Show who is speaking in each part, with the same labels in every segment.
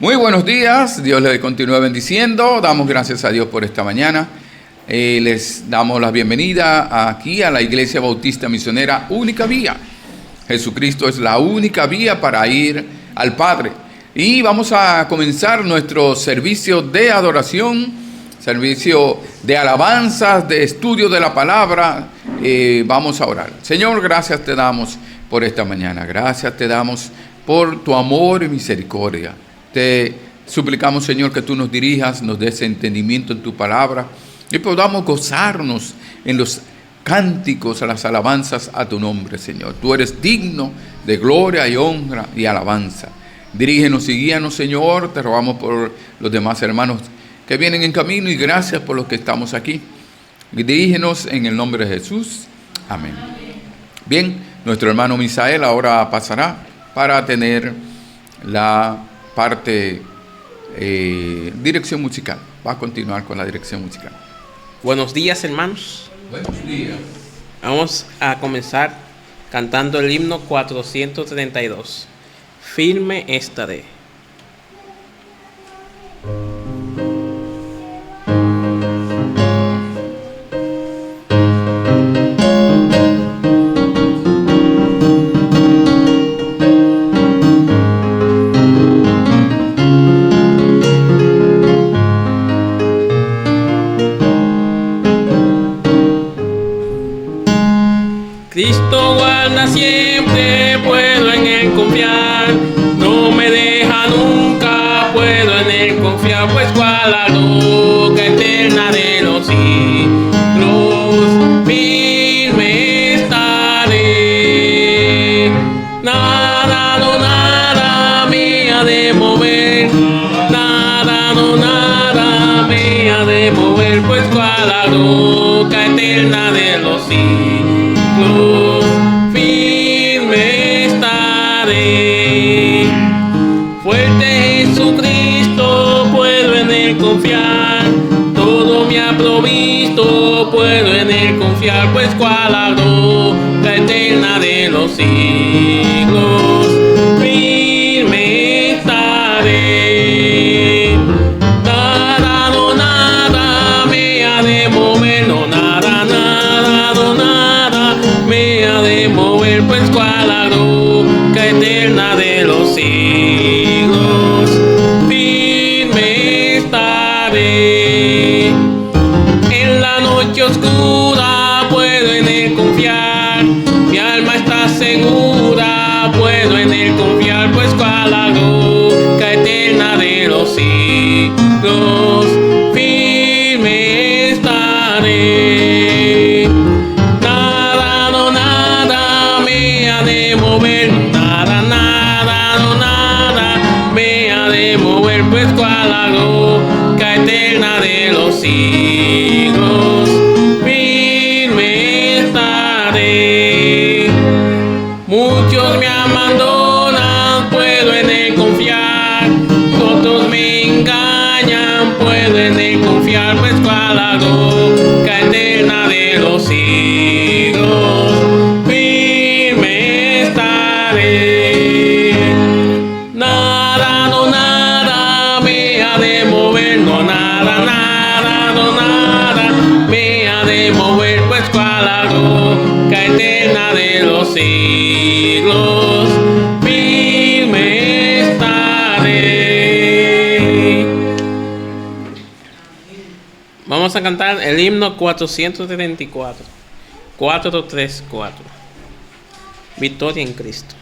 Speaker 1: Muy buenos días, Dios les continúe bendiciendo, damos gracias a Dios por esta mañana. Les damos la bienvenida aquí a la Iglesia Bautista Misionera Única Vía. Jesucristo es la única vía para ir al Padre. Y vamos a comenzar nuestro servicio de adoración, servicio de alabanzas, de estudio de la palabra. Vamos a orar. Señor, gracias te damos por esta mañana. Gracias te damos por tu amor y misericordia. Te suplicamos, Señor, que tú nos dirijas, nos des entendimiento en tu palabra y podamos gozarnos en los cánticos, las alabanzas a tu nombre, Señor. Tú eres digno de gloria y honra y alabanza. Dirígenos y guíanos, Señor. Te rogamos por los demás hermanos que vienen en camino y gracias por los que estamos aquí. Dirígenos en el nombre de Jesús. Amén. Bien, nuestro hermano Misael ahora pasará para tener la parte dirección musical. Va a continuar con la dirección musical.
Speaker 2: Buenos días, hermanos.
Speaker 1: Buenos días.
Speaker 2: Vamos a comenzar cantando el himno 432. Firme estaré. Cristo guarda siempre, puedo en él confiar, no me deja nunca, puedo en él confiar, pues cual la roca eterna de los siglos, firme estaré. Nada, no nada me ha de mover, nada, no nada me ha de mover, pues cual la roca eterna de los siglos. Firme estaré, fuerte Jesucristo, puedo en él confiar, todo me ha provisto, puedo en él confiar, pues cual la roca eterna de los siglos, firme estaré. Nada, no nada me ha de mover, no nada, nada, no nada me ha de mover, pues cual la roca eterna de los siglos, firme estaré. En la noche oscura puedo en él confiar, mi alma está segura, puedo en él confiar, pues cual la roca eterna de los siglos, firme estaré. Nada, no nada me ha de mover, nada, nada, no nada me ha de mover, pues cual la roca eterna de los siglos, firme estaré. Muchos me abandonan, puedo en él confiar, otros me engañan, puedo en él confiar, pues cual la roca eterna de los siglos, firme estaré. Nada, no nada me ha de mover, no nada, nada, no nada me ha de mover, pues cual la roca eterna de los siglos, firme estaré. Vamos a cantar el himno 434, 434. Victoria en Cristo.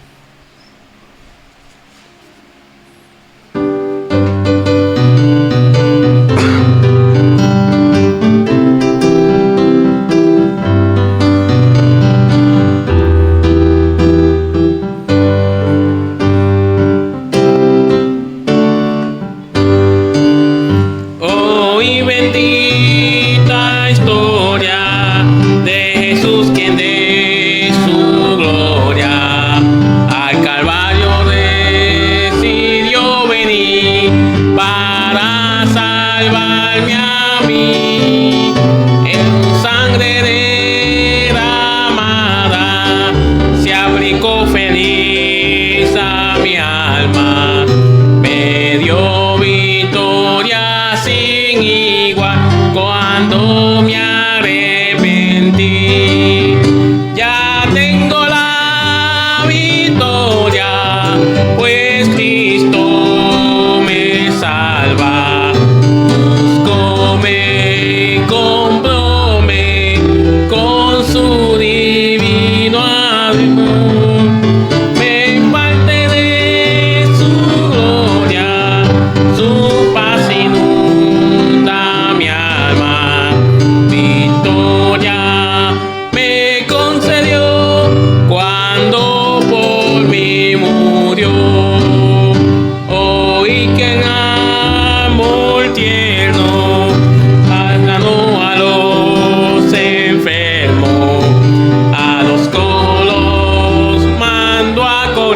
Speaker 2: Oh, y bendita historia de Jesús, quien de su gloria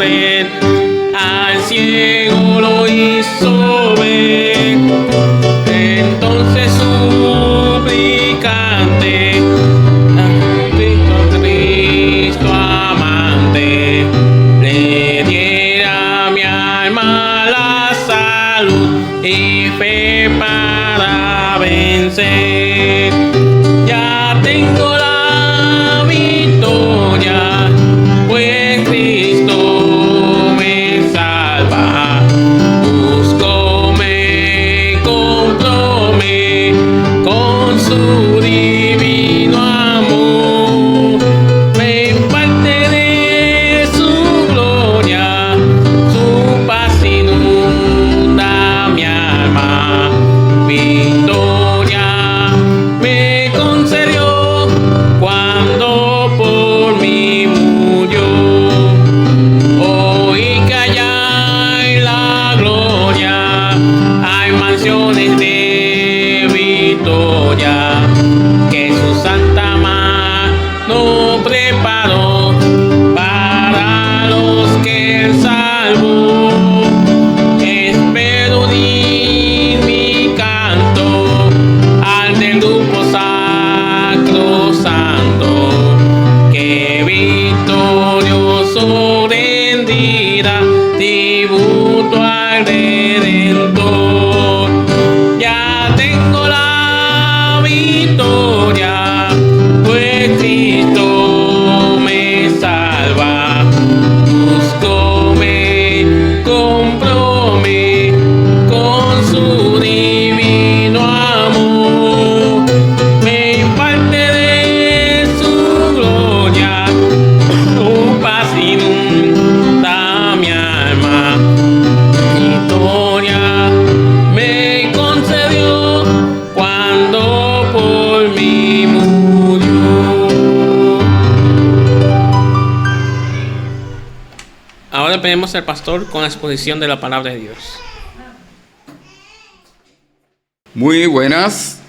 Speaker 2: red, al ciego lo hizo ver. Entonces suplicante, Cristo amante, le diera a mi alma la salud y fe para vencer. Ya tengo la victoria, pues Cristo me salva. Búscome, cómprome con su divino amor. Me imparte de su gloria, su paz inunda mi alma. Victoria me concedió cuando por mí murió. Hoy que allá en la gloria hay mansiones de victoria que su santa mano preparó para los que él salvó. Espero unir mi canto al del grupo sacrosanto, que victorioso rendida tributo al Redentor. Ya tengo la victoria, pues Cristo me salva. Búscome, cómprome con su divino amor. Me imparte de su gloria, su paz inunda mi alma. Victoria me concedió cuando por mí murió. Ahora pedimos al pastor con la exposición de la palabra de Dios.
Speaker 1: Muy buenas,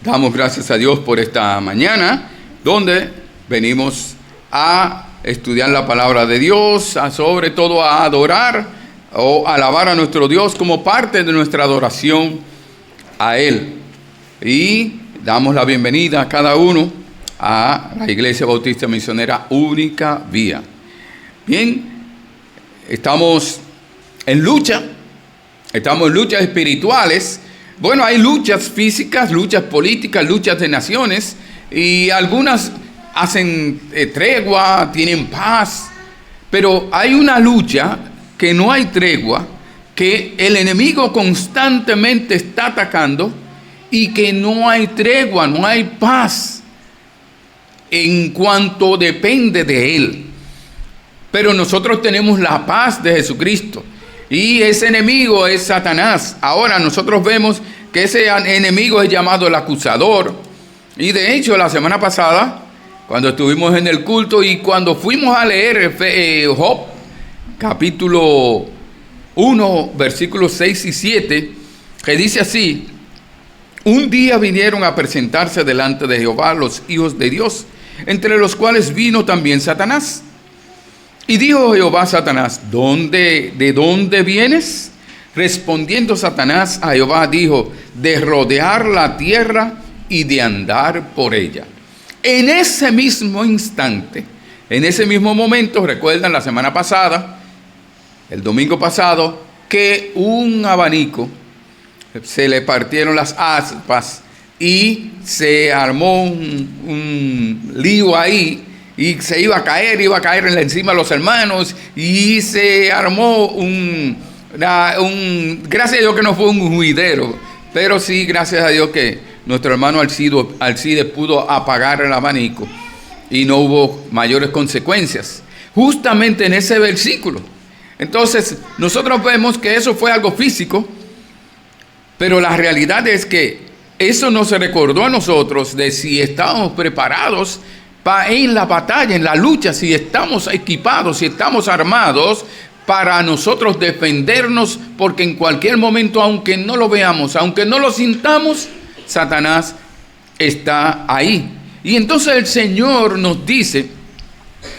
Speaker 1: damos gracias a Dios por esta mañana, donde venimos a estudiar la palabra de Dios, sobre todo a adorar o alabar a nuestro Dios como parte de nuestra adoración a Él. Y damos la bienvenida a cada uno a la Iglesia Bautista Misionera Única Vía. Bien, estamos en luchas espirituales. Bueno, hay luchas físicas, luchas políticas, luchas de naciones, y algunas hacen tregua, tienen paz, pero hay una lucha que no hay tregua, que el enemigo constantemente está atacando y que no hay tregua, no hay paz en cuanto depende de él. Pero nosotros tenemos la paz de Jesucristo. Y ese enemigo es Satanás. Ahora nosotros vemos que ese enemigo es llamado el acusador. Y de hecho la semana pasada, cuando estuvimos en el culto y cuando fuimos a leer Job, capítulo 1, versículos 6 y 7, que dice así: un día vinieron a presentarse delante de Jehová los hijos de Dios, entre los cuales vino también Satanás. Y dijo Jehová a Satanás: ¿de dónde vienes? Respondiendo Satanás a Jehová dijo: de rodear la tierra y de andar por ella. En ese mismo instante, en ese mismo momento, recuerdan la semana pasada, el domingo pasado, que un abanico se le partieron las aspas y se armó un lío ahí. Y se iba a caer encima de los hermanos, y se armó gracias a Dios que no fue un juidero, pero sí, gracias a Dios que nuestro hermano Alcide pudo apagar el abanico y no hubo mayores consecuencias, justamente en ese versículo. Entonces, nosotros vemos que eso fue algo físico, pero la realidad es que eso nos recordó a nosotros de si estábamos preparados en la batalla, en la lucha, si estamos equipados, si estamos armados para nosotros defendernos, porque en cualquier momento, aunque no lo veamos, aunque no lo sintamos, Satanás está ahí. Y entonces el Señor nos dice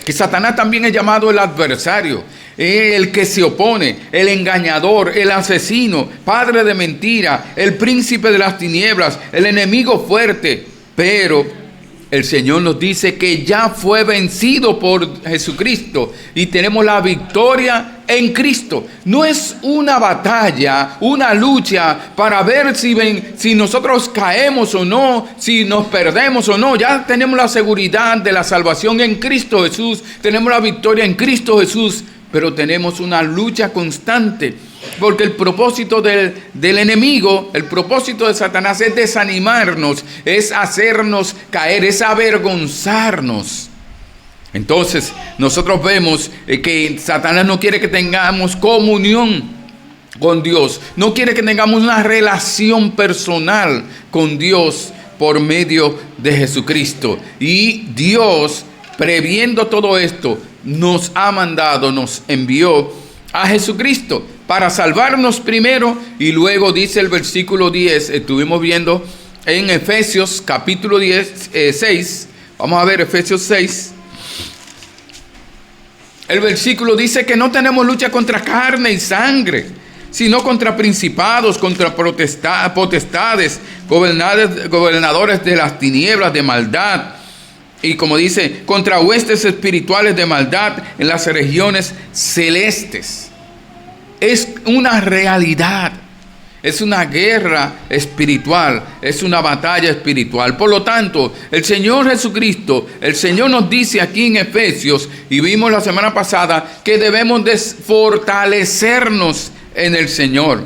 Speaker 1: que Satanás también es llamado el adversario. el que se opone, el engañador, el asesino, padre de mentira, el príncipe de las tinieblas, el enemigo fuerte. Pero el Señor nos dice que ya fue vencido por Jesucristo y tenemos la victoria en Cristo. No es una batalla, una lucha para ver si nosotros caemos o no, si nos perdemos o no. Ya tenemos la seguridad de la salvación en Cristo Jesús, tenemos la victoria en Cristo Jesús, pero tenemos una lucha constante. Porque el propósito del enemigo, el propósito de Satanás es desanimarnos, es hacernos caer, es avergonzarnos. Entonces, nosotros vemos que Satanás no quiere que tengamos comunión con Dios, no quiere que tengamos una relación personal con Dios por medio de Jesucristo. Y Dios, previendo todo esto, nos ha mandado, nos envió a Jesucristo para salvarnos primero, y luego dice el versículo 10, estuvimos viendo en Efesios capítulo 6, vamos a ver Efesios 6, el versículo dice que no tenemos lucha contra carne y sangre, sino contra principados, contra potestades, gobernadores de las tinieblas de maldad, y como dice, contra huestes espirituales de maldad en las regiones celestes. Es una realidad, es una guerra espiritual, es una batalla espiritual. Por lo tanto, el Señor Jesucristo, el Señor nos dice aquí en Efesios, y vimos la semana pasada, que debemos de fortalecernos en el Señor,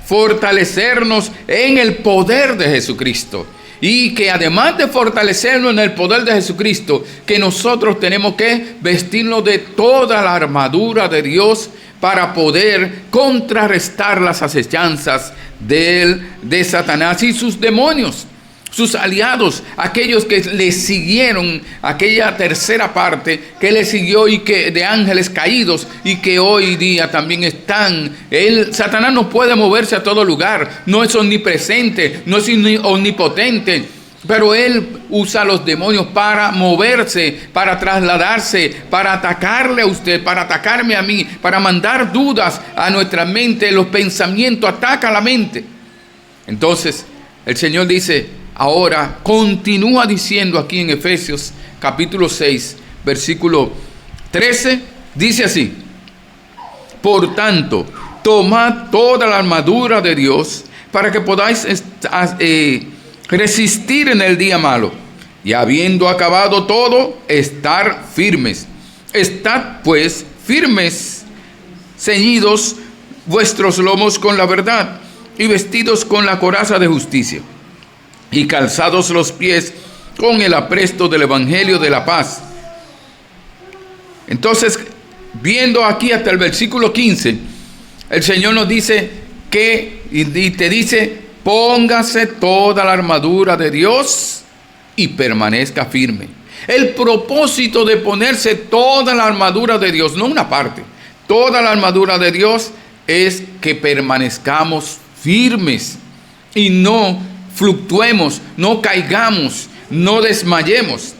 Speaker 1: fortalecernos en el poder de Jesucristo. Y que además de fortalecernos en el poder de Jesucristo, que nosotros tenemos que vestirnos de toda la armadura de Dios para poder contrarrestar las acechanzas de Satanás y sus demonios, sus aliados, aquellos que le siguieron, aquella tercera parte que le siguió y que de ángeles caídos y que hoy día también están. Satanás no puede moverse a todo lugar, no es omnipresente, no es omnipotente, pero él usa a los demonios para moverse, para trasladarse, para atacarle a usted, para atacarme a mí, para mandar dudas a nuestra mente. Los pensamientos atacan la mente. Entonces el Señor dice, ahora continúa diciendo aquí en Efesios capítulo 6, versículo 13, dice así: por tanto, tomad toda la armadura de Dios para que podáis resistir en el día malo, y habiendo acabado todo, estar firmes. Estad pues firmes, ceñidos vuestros lomos con la verdad, y vestidos con la coraza de justicia, y calzados los pies con el apresto del evangelio de la paz. Entonces, viendo aquí hasta el versículo 15, el Señor nos dice que, y te dice, póngase toda la armadura de Dios y permanezca firme. El propósito de ponerse toda la armadura de Dios, no una parte, toda la armadura de Dios, es que permanezcamos firmes y no fluctuemos, no caigamos, no desmayemos.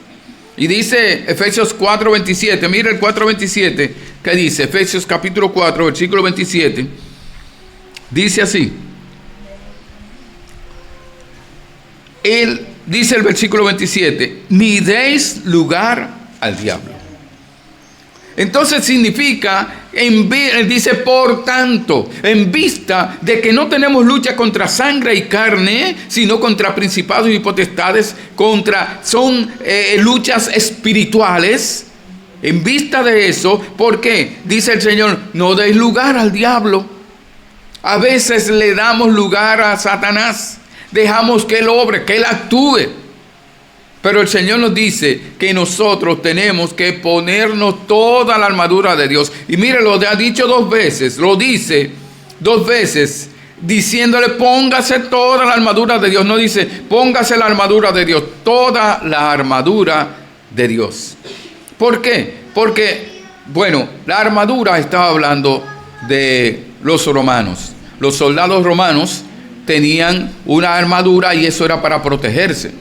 Speaker 1: Y dice Efesios 4:27, mira el 4:27, que dice Efesios capítulo 4, versículo 27, dice así. Él dice el versículo 27, ni deis lugar al diablo. Entonces significa, dice, por tanto, en vista de que no tenemos lucha contra sangre y carne, sino contra principados y potestades, son luchas espirituales. En vista de eso, ¿por qué? Dice el Señor, no deis lugar al diablo. A veces le damos lugar a Satanás. Dejamos que Él obre, que Él actúe. Pero el Señor nos dice que nosotros tenemos que ponernos toda la armadura de Dios. Y mire, lo ha dicho dos veces, lo dice dos veces, diciéndole póngase toda la armadura de Dios. No dice póngase la armadura de Dios, toda la armadura de Dios. ¿Por qué? Porque, bueno, la armadura estaba hablando de los romanos. Los soldados romanos tenían una armadura y eso era para protegerse.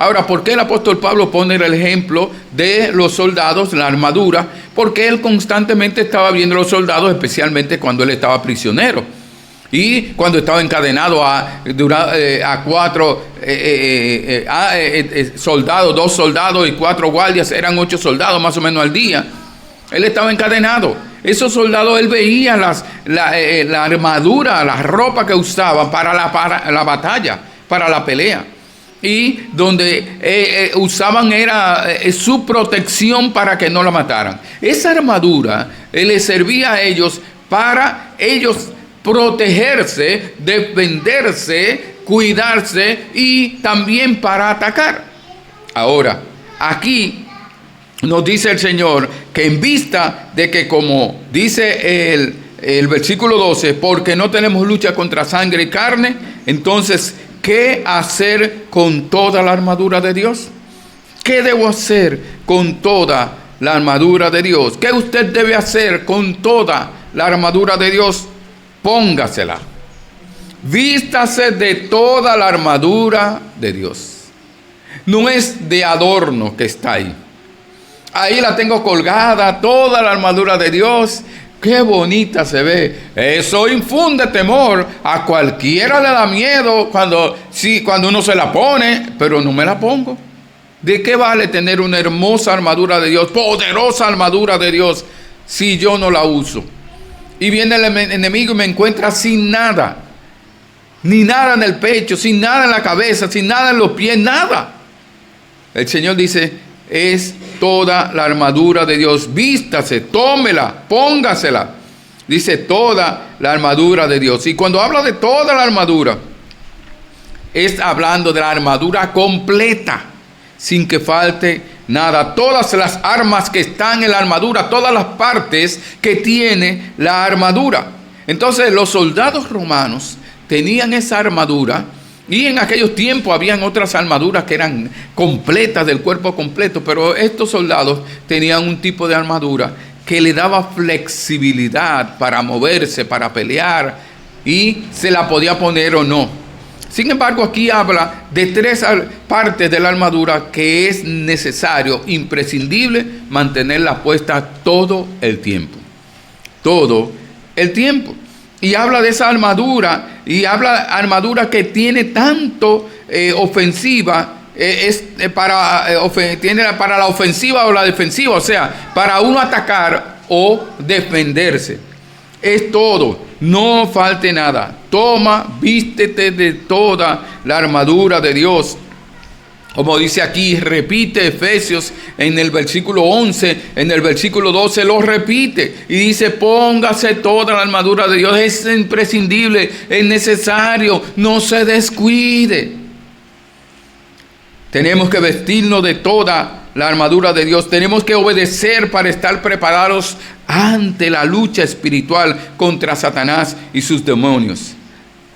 Speaker 1: Ahora, ¿por qué el apóstol Pablo pone el ejemplo de los soldados, la armadura? Porque él constantemente estaba viendo a los soldados, especialmente cuando él estaba prisionero. Y cuando estaba encadenado a 4 soldados, 2 soldados y 4 guardias, eran 8 soldados más o menos al día. Él estaba encadenado. Esos soldados, él veía la armadura, la ropa que usaban para la batalla, para la pelea. Y donde usaban era su protección para que no la mataran. Esa armadura les servía a ellos para ellos protegerse, defenderse, cuidarse y también para atacar. Ahora, aquí nos dice el Señor que en vista de que, como dice el versículo 12, porque no tenemos lucha contra sangre y carne, entonces, ¿qué hacer con toda la armadura de Dios? ¿Qué debo hacer con toda la armadura de Dios? ¿Qué usted debe hacer con toda la armadura de Dios? Póngasela. Vístase de toda la armadura de Dios. No es de adorno que está ahí. Ahí la tengo colgada, toda la armadura de Dios. Qué bonita se ve. Eso infunde temor. A cualquiera le da miedo cuando uno se la pone, pero no me la pongo. ¿De qué vale tener una hermosa armadura de Dios, poderosa armadura de Dios, si yo no la uso? Y viene el enemigo y me encuentra sin nada. Ni nada en el pecho, sin nada en la cabeza, sin nada en los pies, nada. El Señor dice, es toda la armadura de Dios. Vístase, tómela, póngasela. Dice toda la armadura de Dios. Y cuando habla de toda la armadura, es hablando de la armadura completa, sin que falte nada. Todas las armas que están en la armadura, todas las partes que tiene la armadura. Entonces los soldados romanos tenían esa armadura. Y en aquellos tiempos habían otras armaduras que eran completas, del cuerpo completo, pero estos soldados tenían un tipo de armadura que le daba flexibilidad para moverse, para pelear, y se la podía poner o no. Sin embargo, aquí habla de 3 partes de la armadura que es necesario, imprescindible, mantenerla puesta todo el tiempo. Todo el tiempo. Y habla de esa armadura, y habla de armadura que tiene tanto ofensiva, tiene para la ofensiva o la defensiva, o sea, para uno atacar o defenderse. Es todo, no falte nada. Toma, vístete de toda la armadura de Dios. Como dice aquí, repite Efesios en el versículo 11, en el versículo 12 lo repite y dice, póngase toda la armadura de Dios. Es imprescindible, es necesario, no se descuide. Tenemos que vestirnos de toda la armadura de Dios. Tenemos que obedecer para estar preparados ante la lucha espiritual contra Satanás y sus demonios.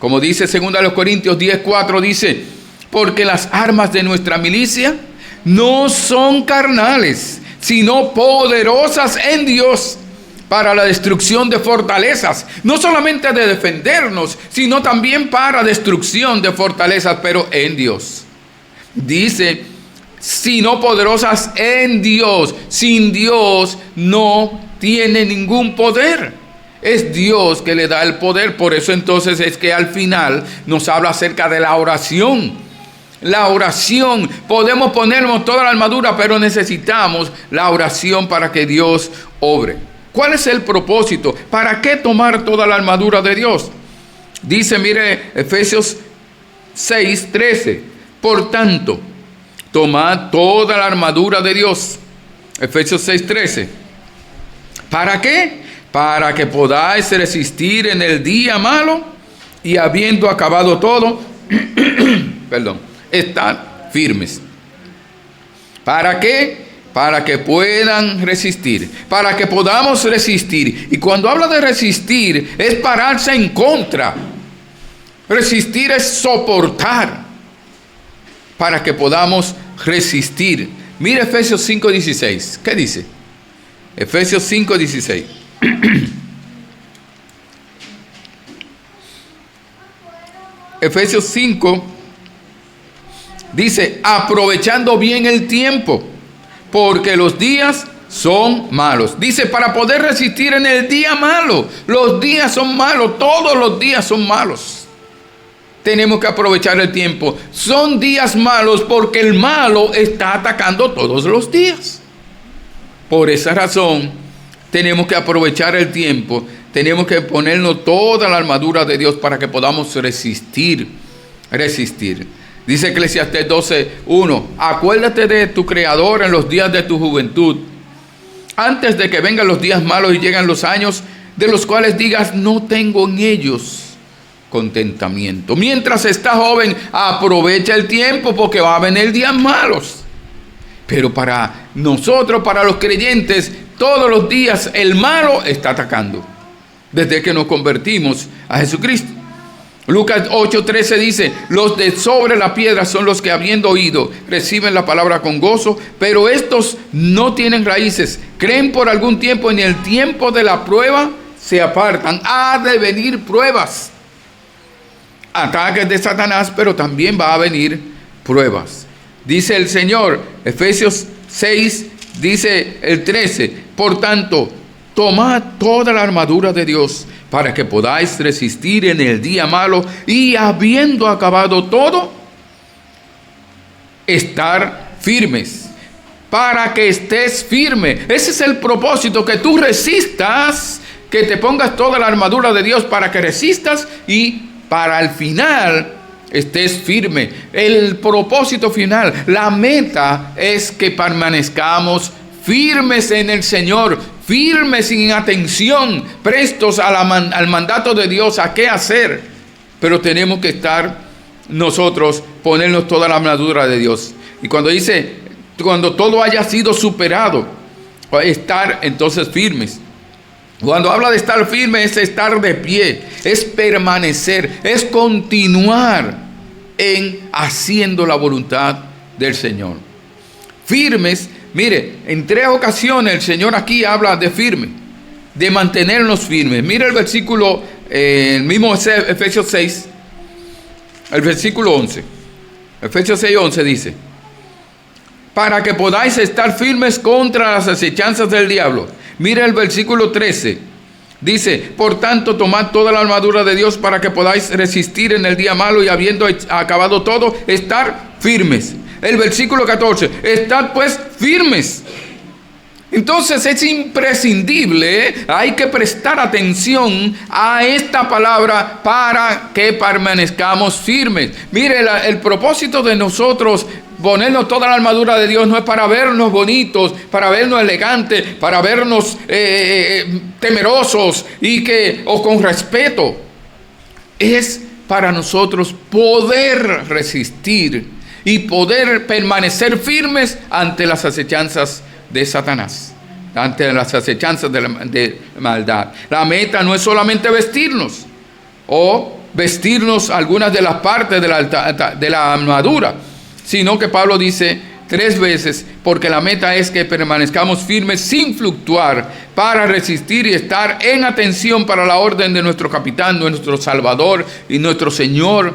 Speaker 1: Como dice 2 Corintios 10:4, dice, porque las armas de nuestra milicia no son carnales, sino poderosas en Dios para la destrucción de fortalezas. No solamente de defendernos, sino también para destrucción de fortalezas, pero en Dios. Dice, sino poderosas en Dios. Sin Dios no tiene ningún poder. Es Dios que le da el poder. Por eso entonces es que al final nos habla acerca de la oración. La oración, podemos ponernos toda la armadura, pero necesitamos la oración para que Dios obre. ¿Cuál es el propósito? ¿Para qué tomar toda la armadura de Dios? Dice, mire, Efesios 6:13. Por tanto, tomad toda la armadura de Dios. Efesios 6:13. ¿Para qué? Para que podáis resistir en el día malo y habiendo acabado todo, estar firmes. ¿Para qué? Para que puedan resistir, para que podamos resistir. Y cuando habla de resistir, es pararse en contra. Resistir es soportar, para que podamos resistir. Mire Efesios 5:16. ¿Qué dice? Efesios 5:16. Efesios 5, Dice, aprovechando bien el tiempo, porque los días son malos. Dice, para poder resistir en el día malo. Los días son malos, todos los días son malos. Tenemos que aprovechar el tiempo. Son días malos porque el malo está atacando todos los días. Por esa razón, tenemos que aprovechar el tiempo. Tenemos que ponernos toda la armadura de Dios para que podamos resistir. Dice Eclesiastés 12:1, acuérdate de tu Creador en los días de tu juventud, antes de que vengan los días malos y lleguen los años de los cuales digas, no tengo en ellos contentamiento. Mientras estás joven, aprovecha el tiempo porque va a venir días malos. Pero para nosotros, para los creyentes, todos los días el malo está atacando, desde que nos convertimos a Jesucristo. Lucas 8:13 dice, los de sobre la piedra son los que habiendo oído reciben la palabra con gozo, pero estos no tienen raíces, creen por algún tiempo, en el tiempo de la prueba se apartan. Ha de venir pruebas, ataques de Satanás, pero también va a venir pruebas. Dice el Señor, Efesios 6, dice el 13, por tanto, tomad toda la armadura de Dios para que podáis resistir en el día malo y habiendo acabado todo, estar firmes. Para que estés firme. Ese es el propósito, que tú resistas, que te pongas toda la armadura de Dios para que resistas y para el final estés firme. El propósito final, la meta es que permanezcamos firmes en el Señor, firmes sin atención, prestos al mandato de Dios, a qué hacer. Pero tenemos que estar nosotros, ponernos toda la armadura de Dios. Y cuando dice, cuando todo haya sido superado, estar entonces firmes. Cuando habla de estar firme, es estar de pie, es permanecer, es continuar en haciendo la voluntad del Señor. Firmes. Mire, en 3 ocasiones el Señor aquí habla de firme, de mantenernos firmes. Mire el versículo, el mismo Efesios 6, el versículo 11. Efesios 6:11 dice, para que podáis estar firmes contra las acechanzas del diablo. Mire el versículo 13. Dice, por tanto, tomad toda la armadura de Dios para que podáis resistir en el día malo y habiendo acabado todo, estar firmes. El versículo 14, estad pues firmes. Entonces es imprescindible, hay que prestar atención a esta palabra para que permanezcamos firmes. Mire, el propósito de nosotros ponernos toda la armadura de Dios no es para vernos bonitos, para vernos elegantes, para vernos temerosos o con respeto. Es para nosotros poder resistir y poder permanecer firmes ante las acechanzas de Satanás, ante las acechanzas de maldad. La meta no es solamente vestirnos o vestirnos algunas de las partes de la armadura, sino que Pablo dice 3 veces, porque la meta es que permanezcamos firmes sin fluctuar para resistir y estar en atención para la orden de nuestro capitán, nuestro Salvador y nuestro Señor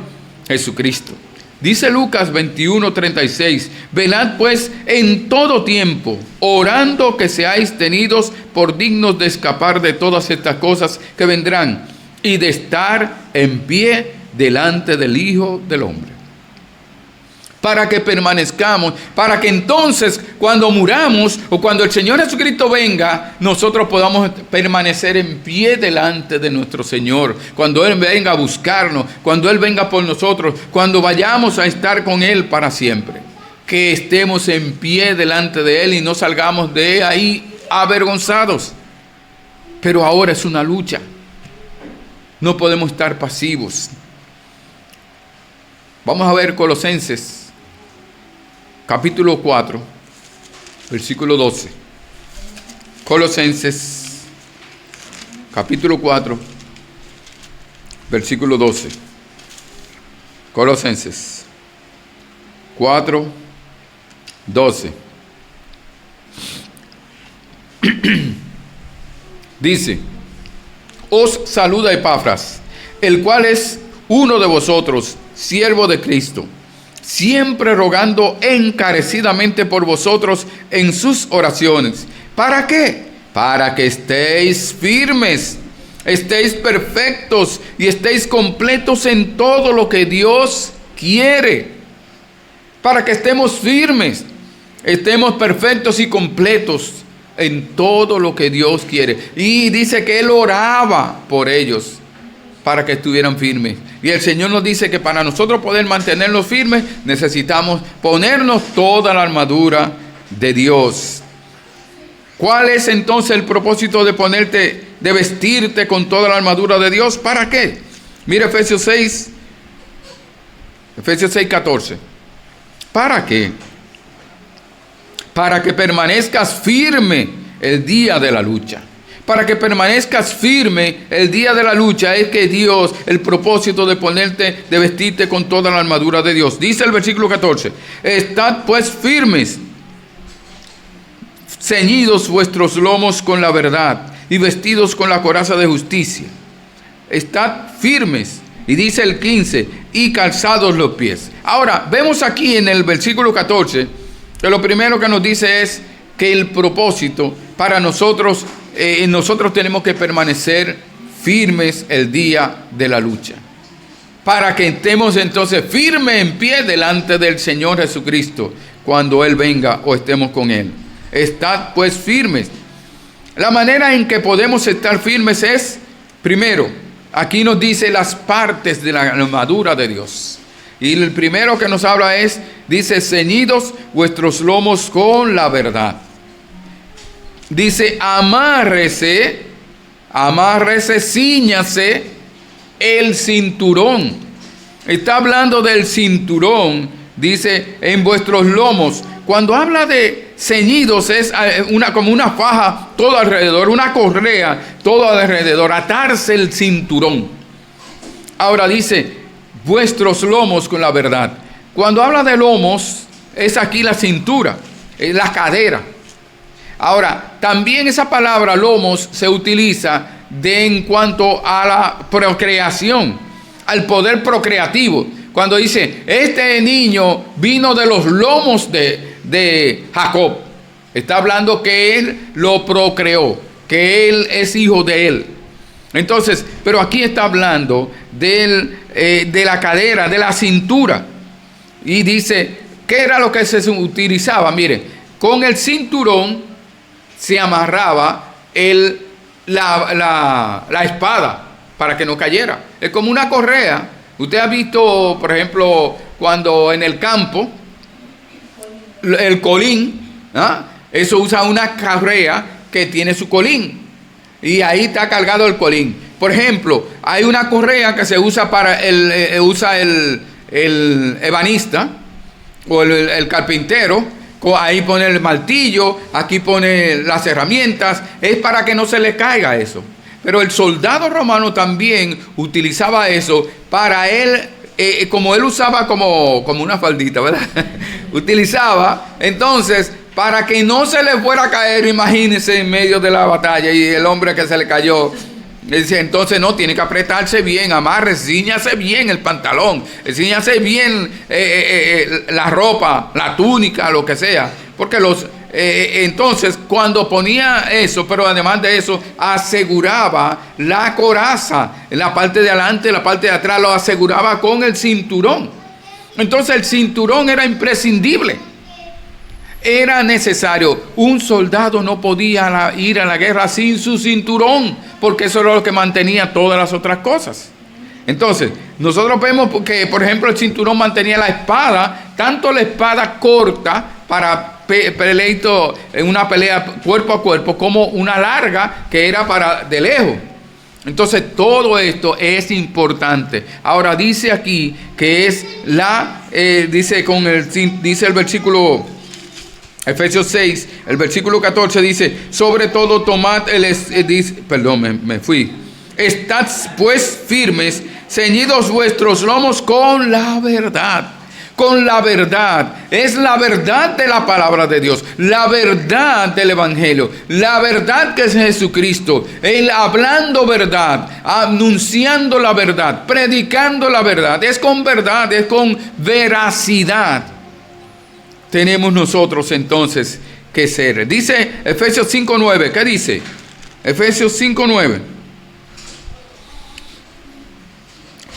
Speaker 1: Jesucristo. Dice Lucas 21:36, velad pues en todo tiempo, orando que seáis tenidos por dignos de escapar de todas estas cosas que vendrán y de estar en pie delante del Hijo del Hombre. Para que permanezcamos, para que entonces cuando muramos o cuando el Señor Jesucristo venga, nosotros podamos permanecer en pie delante de nuestro Señor. Cuando Él venga a buscarnos, cuando Él venga por nosotros, cuando vayamos a estar con Él para siempre. Que estemos en pie delante de Él y no salgamos de ahí avergonzados. Pero ahora es una lucha. No podemos estar pasivos. Vamos a ver Colosenses capítulo 4, versículo 12. Colosenses, capítulo 4, versículo 12. Colosenses 4, 12. Dice, os saluda Epafras, el cual es uno de vosotros, siervo de Cristo, siempre rogando encarecidamente por vosotros en sus oraciones. ¿Para qué? Para que estéis firmes, estéis perfectos y estéis completos en todo lo que Dios quiere. Para que estemos firmes, estemos perfectos y completos en todo lo que Dios quiere. Y dice que Él oraba por ellos para que estuvieran firmes. Y el Señor nos dice que para nosotros poder mantenernos firmes, necesitamos ponernos toda la armadura de Dios. ¿Cuál es entonces el propósito de vestirte con toda la armadura de Dios? ¿Para qué? Mira Efesios 6, 14. ¿Para qué? Para que permanezcas firme el día de la lucha. Para que permanezcas firme el día de la lucha es que Dios, el propósito de vestirte con toda la armadura de Dios. Dice el versículo 14, estad pues firmes, ceñidos vuestros lomos con la verdad y vestidos con la coraza de justicia. Estad firmes. Y dice el 15, y calzados los pies. Ahora, vemos aquí en el versículo 14, que lo primero que nos dice es que el propósito para nosotros, nosotros tenemos que permanecer firmes el día de la lucha. Para que estemos entonces firmes en pie delante del Señor Jesucristo cuando Él venga o estemos con Él. Estad pues firmes. La manera en que podemos estar firmes es, primero, aquí nos dice las partes de la armadura de Dios. Y el primero que nos habla dice, ceñidos vuestros lomos con la verdad. Dice, amárrese, cíñase el cinturón. Está hablando del cinturón, dice, en vuestros lomos. Cuando habla de ceñidos es como una faja todo alrededor, una correa todo alrededor, atarse el cinturón. Ahora dice, vuestros lomos con la verdad. Cuando habla de lomos, es aquí la cintura, es la cadera. Ahora, también esa palabra lomos se utiliza en cuanto a la procreación, al poder procreativo. Cuando dice, este niño vino de los lomos de Jacob, está hablando que él lo procreó, que él es hijo de él. Entonces, pero aquí está hablando de la cadera, de la cintura. Y dice, ¿qué era lo que se utilizaba? Mire, con el cinturón se amarraba la espada para que no cayera. Es como una correa. Usted ha visto, por ejemplo, cuando en el campo, el colín, eso usa una correa que tiene su colín. Y ahí está cargado el colín. Por ejemplo, hay una correa que se usa para el ebanista o el carpintero. Ahí pone el martillo, aquí pone las herramientas. Es para que no se le caiga eso. Pero el soldado romano también utilizaba eso para él, como él usaba como una faldita, ¿verdad? Utilizaba, entonces, para que no se le fuera a caer, imagínense, en medio de la batalla, y el hombre que se le cayó, dice, entonces no, tiene que apretarse bien, amarre, ciñase bien el pantalón, ciñase bien la ropa, la túnica, lo que sea, porque entonces cuando ponía eso, pero además de eso, aseguraba la coraza, en la parte de adelante, la parte de atrás, lo aseguraba con el cinturón. Entonces el cinturón era imprescindible. Era necesario. Un soldado no podía ir a la guerra sin su cinturón, porque eso era lo que mantenía todas las otras cosas. Entonces, nosotros vemos que, por ejemplo, el cinturón mantenía la espada, tanto la espada corta para peleito en una pelea cuerpo a cuerpo, como una larga que era para de lejos. Entonces, todo esto es importante. Ahora dice aquí que es dice el versículo Efesios 6, el versículo 14 dice, sobre todo tomad estad pues firmes, ceñidos vuestros lomos con la verdad. con la verdad. Es la verdad de la palabra de Dios, la verdad del Evangelio, la verdad que es Jesucristo, Él hablando verdad, anunciando la verdad, predicando la verdad. Es con verdad, es con veracidad. Tenemos nosotros entonces que ser. Dice Efesios 5:9. ¿Qué dice? Efesios 5:9.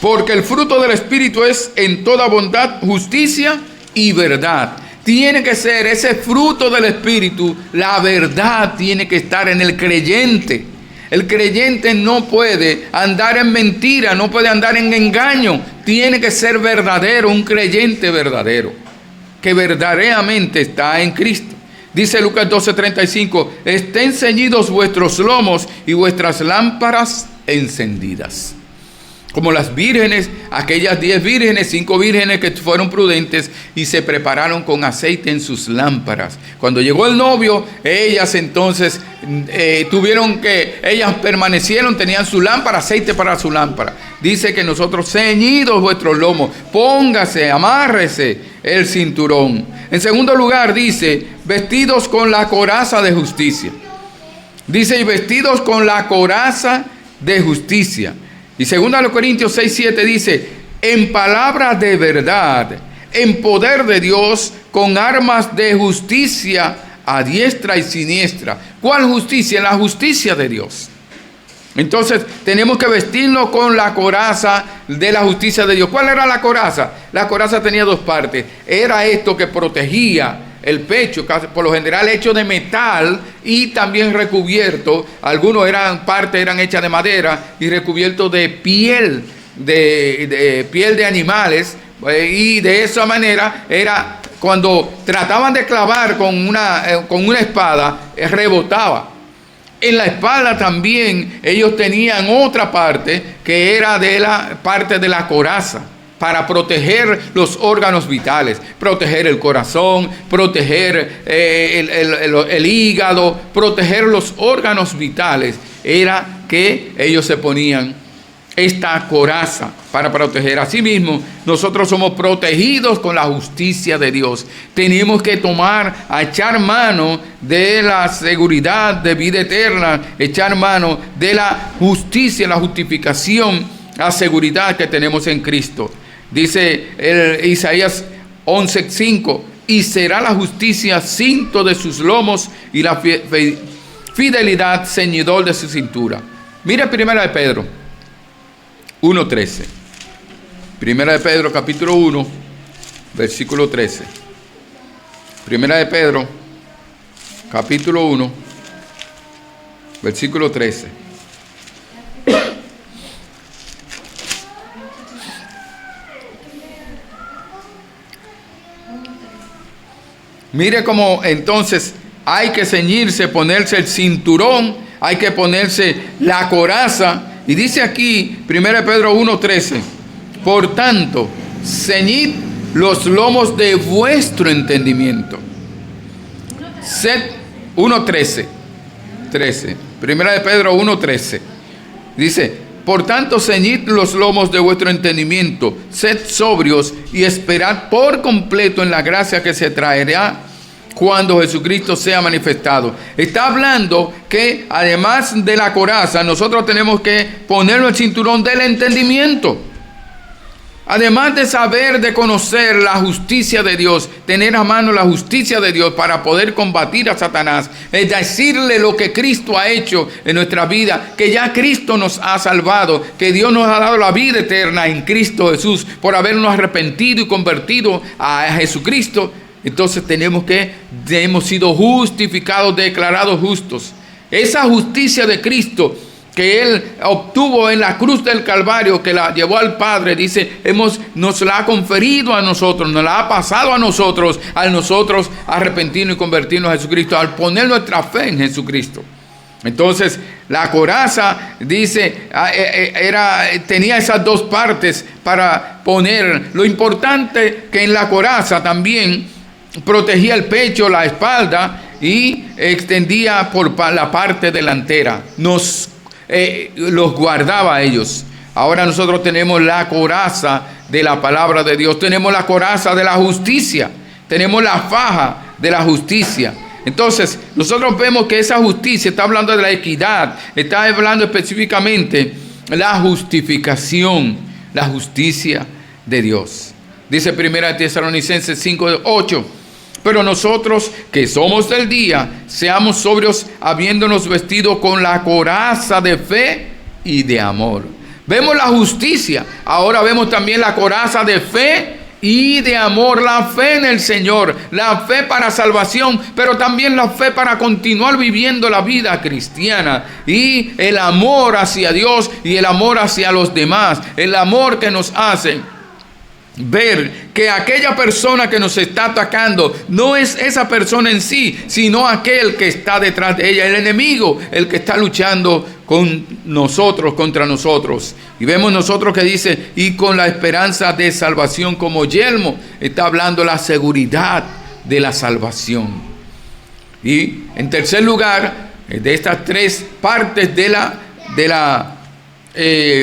Speaker 1: Porque el fruto del Espíritu es en toda bondad, justicia y verdad. Tiene que ser ese fruto del Espíritu, la verdad tiene que estar en el creyente. El creyente no puede andar en mentira, no puede andar en engaño. Tiene que ser verdadero, un creyente verdadero, que verdaderamente está en Cristo. Dice Lucas 12:35, estén ceñidos vuestros lomos y vuestras lámparas encendidas. Como las vírgenes, aquellas 10 vírgenes, 5 vírgenes que fueron prudentes y se prepararon con aceite en sus lámparas. Cuando llegó el novio, ellas entonces ellas permanecieron, tenían su lámpara, aceite para su lámpara. Dice que nosotros, ceñidos vuestros lomos, póngase, amárrese el cinturón. En segundo lugar dice, vestidos con la coraza de justicia. Dice, y vestidos con la coraza de justicia. Y 2 Corintios 6:7 dice, en palabras de verdad, en poder de Dios, con armas de justicia a diestra y siniestra. ¿Cuál justicia? La justicia de Dios. Entonces tenemos que vestirnos con la coraza de la justicia de Dios. ¿Cuál era la coraza? La coraza tenía 2 partes. Era esto que protegía el pecho, por lo general hecho de metal y también recubierto. Algunos eran hechas de madera y recubiertos de piel, de piel de animales. Y de esa manera era cuando trataban de clavar con una espada, rebotaba. En la espalda también ellos tenían otra parte que era de la parte de la coraza, para proteger los órganos vitales, proteger el corazón, proteger el hígado, proteger los órganos vitales. Era que ellos se ponían esta coraza para proteger. Asimismo, nosotros somos protegidos con la justicia de Dios. Tenemos que echar mano de la seguridad de vida eterna, echar mano de la justicia, la justificación, la seguridad que tenemos en Cristo. Dice Isaías 11:5, y será la justicia cinto de sus lomos y la fidelidad ceñidor de su cintura. Mira 1 de Pedro 1:13. 1 de Pedro capítulo 1, versículo 13. 1 de Pedro capítulo 1, versículo 13. Mire cómo entonces hay que ceñirse, ponerse el cinturón, hay que ponerse la coraza. Y dice aquí, 1 Pedro 1:13, por tanto, ceñid los lomos de vuestro entendimiento. 1:13, 1 de Pedro 1:13, dice, por tanto, ceñid los lomos de vuestro entendimiento, sed sobrios y esperad por completo en la gracia que se traerá cuando Jesucristo sea manifestado. Está hablando que además de la coraza, nosotros tenemos que ponernos el cinturón del entendimiento. Además de saber, de conocer la justicia de Dios, tener a mano la justicia de Dios para poder combatir a Satanás, es decirle lo que Cristo ha hecho en nuestra vida, que ya Cristo nos ha salvado, que Dios nos ha dado la vida eterna en Cristo Jesús por habernos arrepentido y convertido a Jesucristo. Entonces hemos sido justificados, declarados justos. Esa justicia de Cristo que Él obtuvo en la cruz del Calvario, que la llevó al Padre, dice, nos la ha conferido a nosotros, nos la ha pasado a nosotros, al nosotros arrepentirnos y convertirnos a Jesucristo, al poner nuestra fe en Jesucristo. Entonces, la coraza, dice, tenía esas 2 partes para poner. Lo importante que en la coraza también protegía el pecho, la espalda y extendía por la parte delantera. Los guardaba a ellos. Ahora nosotros tenemos la coraza de la palabra de Dios. Tenemos la coraza de la justicia. Tenemos la faja de la justicia. Entonces, nosotros vemos que esa justicia está hablando de la equidad, está hablando específicamente de la justificación, la justicia de Dios. Dice 1 Tesalonicenses 5:8, pero nosotros que somos del día, seamos sobrios, habiéndonos vestido con la coraza de fe y de amor. Vemos la justicia, ahora vemos también la coraza de fe y de amor, la fe en el Señor, la fe para salvación, pero también la fe para continuar viviendo la vida cristiana, y el amor hacia Dios y el amor hacia los demás, el amor que nos hace ver que aquella persona que nos está atacando no es esa persona en sí, sino aquel que está detrás de ella, el enemigo, el que está luchando con nosotros, contra nosotros. Y vemos nosotros que dice, y con la esperanza de salvación como yelmo, está hablando la seguridad de la salvación. Y en tercer lugar, de estas tres partes de la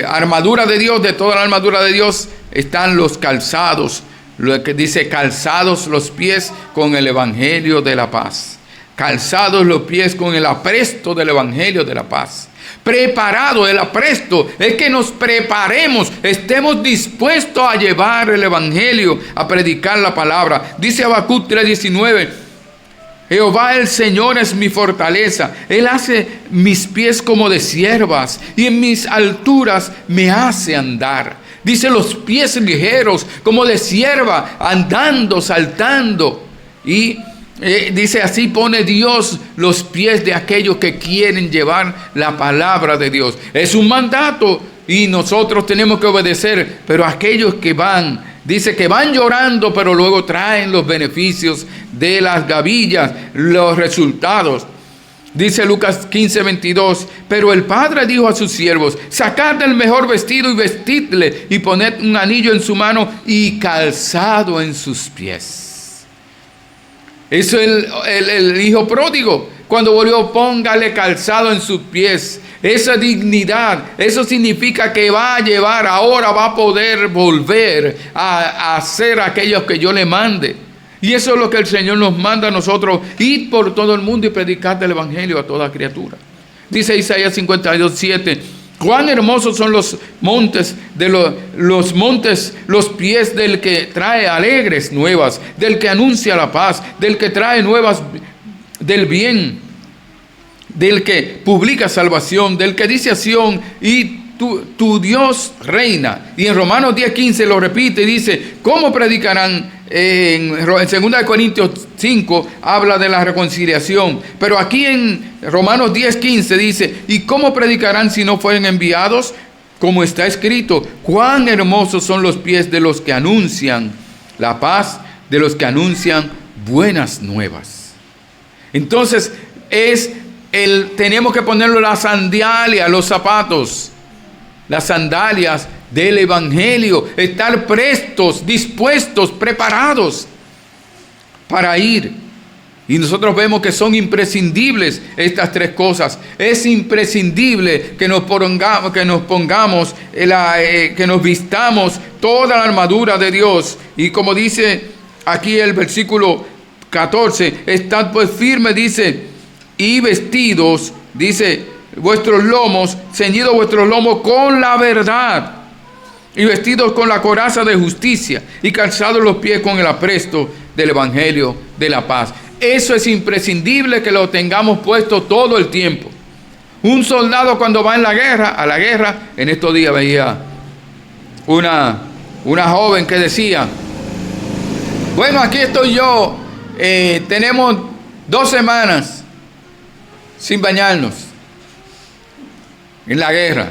Speaker 1: armadura de Dios, de toda la armadura de Dios, están los calzados, lo que dice calzados los pies con el evangelio de la paz. Calzados los pies con el apresto del evangelio de la paz. Preparado, el apresto es que nos preparemos, estemos dispuestos a llevar el evangelio, a predicar la palabra. Dice Habacuc 3:19, Jehová el Señor es mi fortaleza, Él hace mis pies como de ciervas y en mis alturas me hace andar. Dice los pies ligeros como de cierva, andando, saltando. Y dice así pone Dios los pies de aquellos que quieren llevar la palabra de Dios. Es un mandato y nosotros tenemos que obedecer, pero aquellos que van, dice que van llorando, pero luego traen los beneficios de las gavillas, los resultados. Dice Lucas 15:22, pero el Padre dijo a sus siervos, sacad el mejor vestido y vestidle, y poned un anillo en su mano y calzado en sus pies. Eso es el hijo pródigo. Cuando volvió, póngale calzado en sus pies. Esa dignidad, eso significa que va a llevar, ahora va a poder volver a hacer aquello que yo le mande. Y eso es lo que el Señor nos manda a nosotros, ir por todo el mundo y predicar el evangelio a toda criatura. Dice Isaías 52:7, cuán hermosos son los montes, los pies del que trae alegres nuevas, del que anuncia la paz, del que trae nuevas del bien, del que publica salvación, del que dice a Sión, y tu Dios reina. Y en Romanos 10:15 lo repite y dice, ¿cómo predicarán? En 2 Corintios 5 habla de la reconciliación, pero aquí en Romanos 10:15 dice, ¿y cómo predicarán si no fueren enviados? Como está escrito, cuán hermosos son los pies de los que anuncian la paz, de los que anuncian buenas nuevas. Entonces tenemos que ponerle las sandalias, los zapatos, las sandalias del evangelio, estar prestos, dispuestos, preparados para ir. Y nosotros vemos que son imprescindibles estas tres cosas. Es imprescindible que nos pongamos, que nos vistamos toda la armadura de Dios. Y como dice aquí el versículo 14, estad pues firmes, dice, y vestidos, dice, vuestros lomos, ceñidos vuestros lomos con la verdad, y vestidos con la coraza de justicia, y calzados los pies con el apresto del evangelio de la paz. Eso es imprescindible que lo tengamos puesto todo el tiempo. Un soldado cuando va a la guerra, en estos días veía una joven que decía, bueno, aquí estoy yo, tenemos 2 semanas sin bañarnos en la guerra.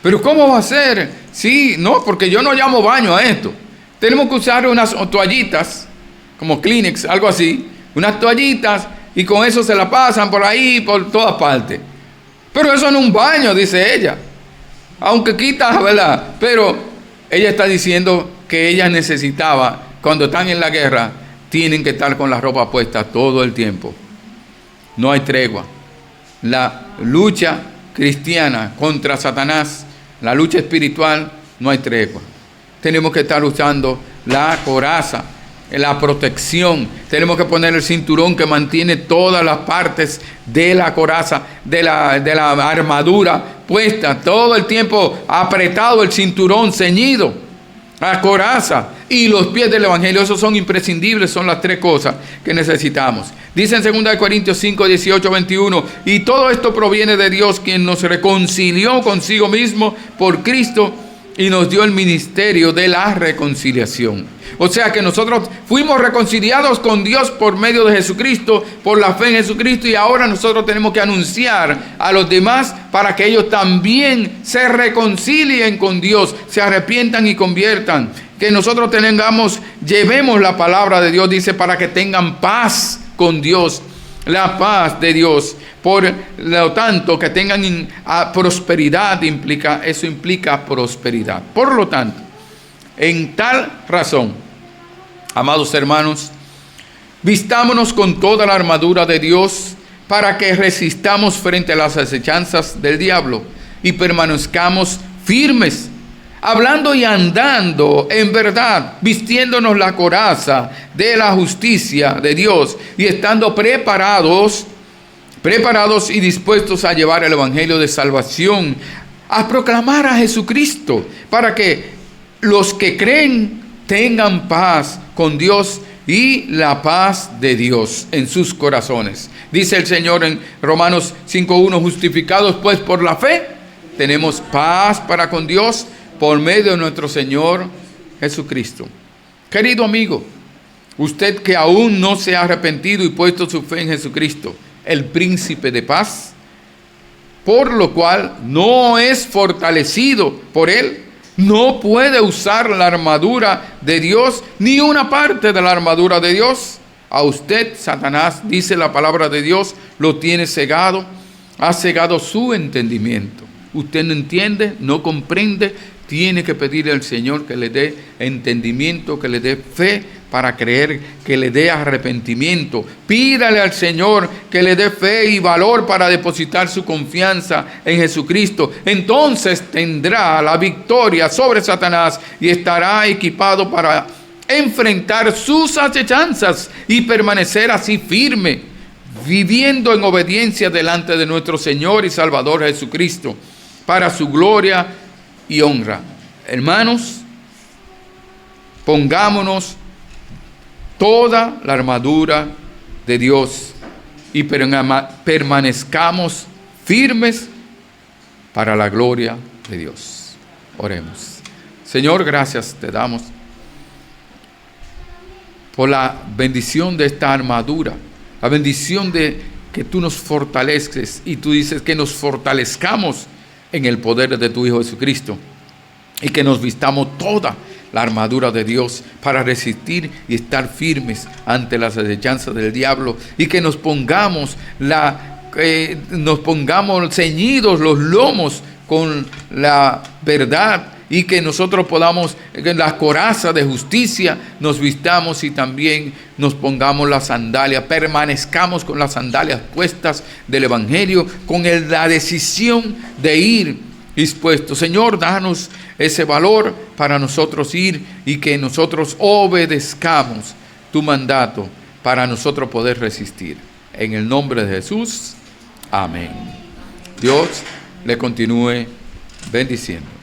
Speaker 1: Pero ¿cómo va a ser? Sí, no, porque yo no llamo baño a esto. Tenemos que usar unas toallitas, como Kleenex, algo así, unas toallitas, y con eso se la pasan por ahí, por todas partes. Pero eso no es un baño, dice ella. Aunque quita, ¿verdad? Pero ella está diciendo que ella necesitaba, cuando están en la guerra, tienen que estar con la ropa puesta todo el tiempo. No hay tregua. La lucha cristiana contra Satanás, la lucha espiritual, no hay tregua. tenemos que estar usando la coraza, la protección. Tenemos que poner el cinturón que mantiene todas las partes de la coraza, de la armadura puesta, todo el tiempo apretado el cinturón, ceñido, la coraza y los pies del evangelio. Esos son imprescindibles, son las tres cosas que necesitamos. Dice en 2 Corintios 5, 18, 21, y todo esto proviene de Dios, quien nos reconcilió consigo mismo por Cristo y nos dio el ministerio de la reconciliación. O sea que nosotros fuimos reconciliados con Dios por medio de Jesucristo, por la fe en Jesucristo, y ahora nosotros tenemos que anunciar a los demás para que ellos también se reconcilien con Dios, se arrepientan y conviertan. Que nosotros llevemos la palabra de Dios, dice, para que tengan paz con Dios, la paz de Dios. Por lo tanto, que tengan prosperidad, eso implica prosperidad. Por lo tanto, en tal razón, amados hermanos, vistámonos con toda la armadura de Dios para que resistamos frente a las acechanzas del diablo y permanezcamos firmes, hablando y andando en verdad, vistiéndonos la coraza de la justicia de Dios y estando preparados y dispuestos a llevar el evangelio de salvación, a proclamar a Jesucristo, para que los que creen tengan paz con Dios y la paz de Dios en sus corazones. Dice el Señor en Romanos 5:1, justificados pues por la fe, tenemos paz para con Dios por medio de nuestro Señor Jesucristo. Querido amigo, usted que aún no se ha arrepentido y puesto su fe en Jesucristo, el príncipe de paz, por lo cual no es fortalecido por él, no puede usar la armadura de Dios, ni una parte de la armadura de Dios. A usted, Satanás, dice la palabra de Dios, lo tiene cegado, ha cegado su entendimiento. Usted no entiende, no comprende, tiene que pedirle al Señor que le dé entendimiento, que le dé fe para creer, que le dé arrepentimiento. Pídale al Señor que le dé fe y valor para depositar su confianza en Jesucristo. Entonces tendrá la victoria sobre Satanás y estará equipado para enfrentar sus acechanzas y permanecer así firme, viviendo en obediencia delante de nuestro Señor y Salvador Jesucristo, para su gloria y honra. Hermanos, pongámonos toda la armadura de Dios y permanezcamos firmes para la gloria de Dios. Oremos. Señor, gracias te damos por la bendición de esta armadura, la bendición de que tú nos fortaleces, y tú dices que nos fortalezcamos en el poder de tu Hijo Jesucristo y que nos vistamos toda la armadura de Dios para resistir y estar firmes ante las acechanzas del diablo, y que nos pongamos ceñidos los lomos con la verdad, y que nosotros podamos, en la coraza de justicia, nos vistamos y también nos pongamos las sandalias, permanezcamos con las sandalias puestas del evangelio, con la decisión de ir dispuestos. Señor, danos ese valor para nosotros ir y que nosotros obedezcamos tu mandato para nosotros poder resistir. En el nombre de Jesús, amén. Dios le continúe bendiciendo.